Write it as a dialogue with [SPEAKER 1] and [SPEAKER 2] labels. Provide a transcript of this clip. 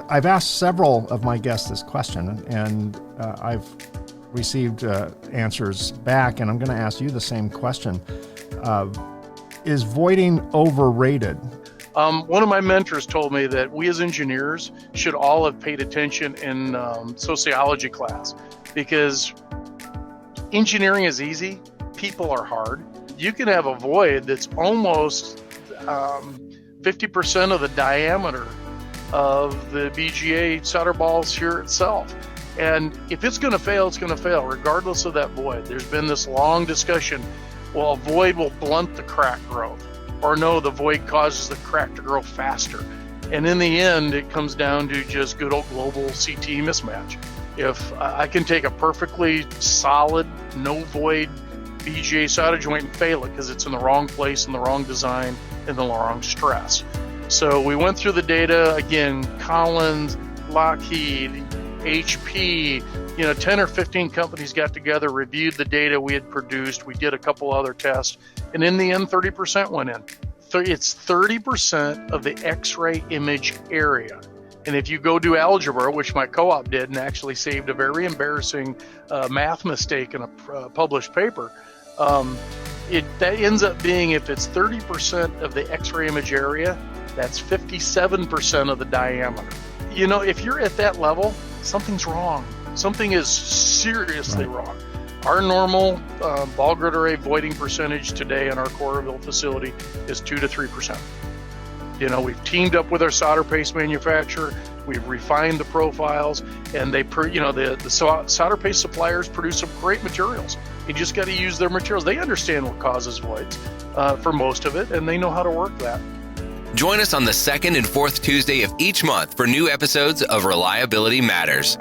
[SPEAKER 1] I've asked several of my guests this question, and I've received answers back, and I'm going to ask you the same question. Is voiding overrated?
[SPEAKER 2] One of my mentors told me that we as engineers should all have paid attention in sociology class, because engineering is easy, people are hard. You can have a void that's almost 50% of the diameter of the BGA solder ball sphere itself. And if it's going to fail, it's going to fail, regardless of that void. There's been this long discussion, well, a void will blunt the crack growth, or no, the void causes the crack to grow faster. And in the end, it comes down to just good old global CT mismatch. If I can take a perfectly solid, no void BGA solder joint and fail it because it's in the wrong place, in the wrong design, in the wrong stress. So we went through the data, again, Collins, Lockheed, HP, 10 or 15 companies got together, reviewed the data we had produced. We did a couple other tests, and in the end, 30% went in. It's 30% of the X-ray image area. And if you go do algebra, which my co-op did and actually saved a very embarrassing math mistake in a published paper, that ends up being, if it's 30% of the X-ray image area, that's 57% of the diameter. If you're at that level, something's wrong. Something is seriously wrong. Our normal ball grid array voiding percentage today in our Coralville facility is 2 to 3%. We've teamed up with our solder paste manufacturer. We've refined the profiles, and the solder paste suppliers produce some great materials. You just got to use their materials. They understand what causes voids for most of it, and they know how to work that.
[SPEAKER 3] Join us on the second and fourth Tuesday of each month for new episodes of Reliability Matters.